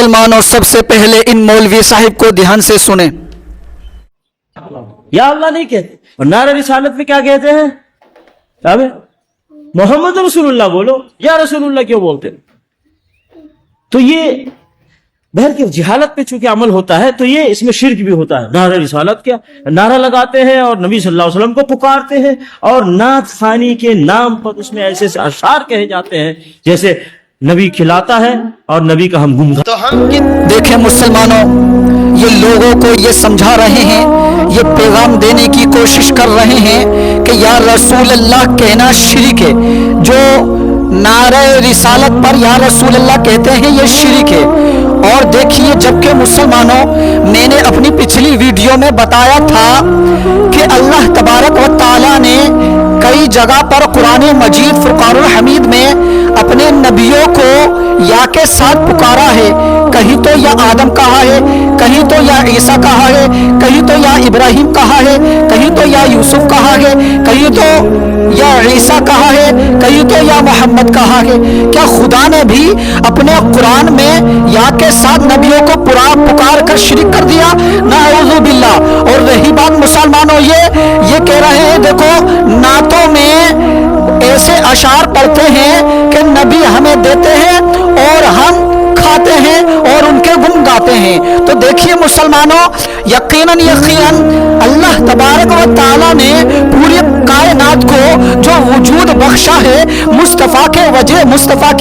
मुसलमानों सबसे पहले इन मौलवी साहिब को ध्यान से सुने। या अल्लाह नहीं कहते, और नारा रिसालत में क्या कहते हैं? साहब मोहम्मद रसूलुल्लाह बोलो, या रसूलुल्लाह क्यों बोलते? तो ये बहर के जिहालत पे चूंकि अमल होता है तो ये इसमें शिर्क भी होता है। नारा रिसालत क्या, नारा लगाते हैं और नबी सल्लल्लाहु अलैहि वसल्लम को पुकारते हैं और नात खानी के नाम पर उसमें ऐसे अशार कहे जाते हैं जैसे नबी खिलाता है और नबी का हम गुम। तो हम देखें मुसलमानों, ये लोगों को ये समझा रहे हैं, ये पैगाम देने की कोशिश कर रहे हैं कि या रसूल अल्लाह कहना शिरक है। जो नारे रिसालत पर या रसूल अल्लाह कहते हैं ये शिरक है। और देखिए, जबकि मुसलमानों मैंने अपनी पिछली वीडियो में बताया था कि अल्लाह तबारक व तआला ने कई जगह पर कुरान मजीद फुरकानुल हमीद में अपने नबियों को या के साथ पुकारा है। कहीं तो या आदम कहा है, कहीं तो या ईसा कहा है, कहीं तो या इब्राहिम कहा है, कहीं तो या यूसुफ कहा है, कहीं तो या ईसा कहा है, कहीं तो या मोहम्मद कहा है। क्या खुदा ने भी अपने कुरान में या के साथ नबियों को पुकार कर शिरक कर दिया? नाऊज़ु बिल्लाह। और रही बात मुसलमानों, ये कह रहे हैं, देखो नातों में ऐसे अशार पढ़ते हैं कि नबी हमें देते हैं और हम खाते हैं और उनके गुण गाते हैं। तो देखिए मुसलमानों, यकीनन अल्लाह तबारक व तआला ने पूरी कायनात को जो वजूद बख्शा है मुस्तफ़ा की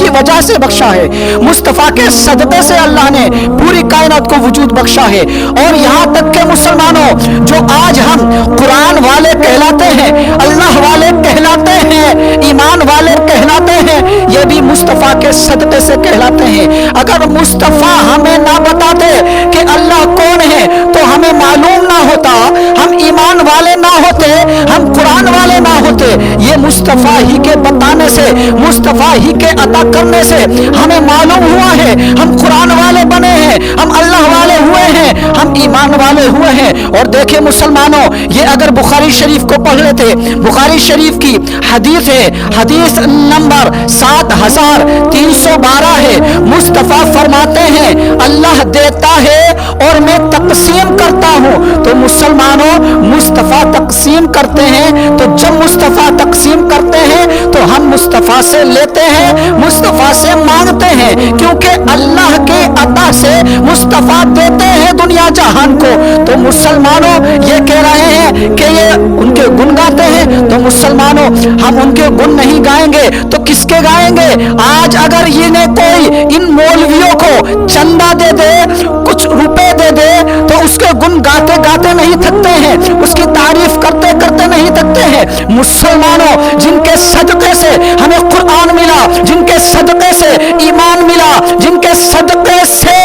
वजह से बख्शा है। मुस्तफ़ा के सदक़े से अल्लाह ने पूरी कायनात को वजूद बख्शा है। और यहाँ तक के मुसलमानों, जो आज हम कुरान वाले कहलाते हैं, अल्लाह वाले कहलाते हैं, ईमान वाले कहलाते हैं, ये भी मुस्तफ़ा के सदक़े से कहलाते हैं। अगर मुस्तफ़ा हमें ना बताते कि अल्लाह कौन है तो हमें मालूम ना होता, हम ईमान वाले ना होते, हम कुरान वाले ना होते। ये मुस्तफ़ा ही के बताने से, मुस्तफ़ा ही के अता करने से हमें मालूम हुआ है, हम कुरान वाले बने हैं, हम अल्लाह वाले हुए हैं, हम ईमान वाले हुए हैं। और देखिए मुसलमानों, ये अगर बुखारी शरीफ को पढ़ लेते, बुखारी शरीफ की हदीस है, हदीस नंबर 7312 है। मुस्तफ़ा फरमाते हैं अल्लाह देता है और मैं तकसीम करता हूँ। तो मुसलमानों, मुस्तफ़ा तकसीम करते हैं, तो जब मुस्तफ़ा तकसीम करते हैं तो हम मुस्तफ़ा से लेते हैं, मुस्तफ़ा से मांगते हैं, क्योंकि अल्लाह के अता से मुस्तफ़ा देते हैं दुनिया जहान को। तो मुसलमानों, ये कह रहे हैं कि ये उनके गुण गाते हैं। तो मुसलमानों, हम उनके गुण नहीं गाएंगे तो किसके गाएंगे? आज अगर इन्हें कोई इन मौलवियों को चंदा दे दे, कुछ रुपए दे दे, तो उसके गुण गाते गाते नहीं थकते हैं, उसकी तारीफ करते करते नहीं थकते हैं। मुसलमानों, जिनके सदक़े से हमें कुरान मिला, जिनके सदक़े से ईमान मिला, जिनके सदक़े से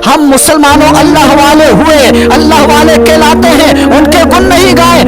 हम मुसलमानों अल्लाह वाले हुए, अल्लाह वाले कहलाते हैं, उनके गुण नहीं गाए।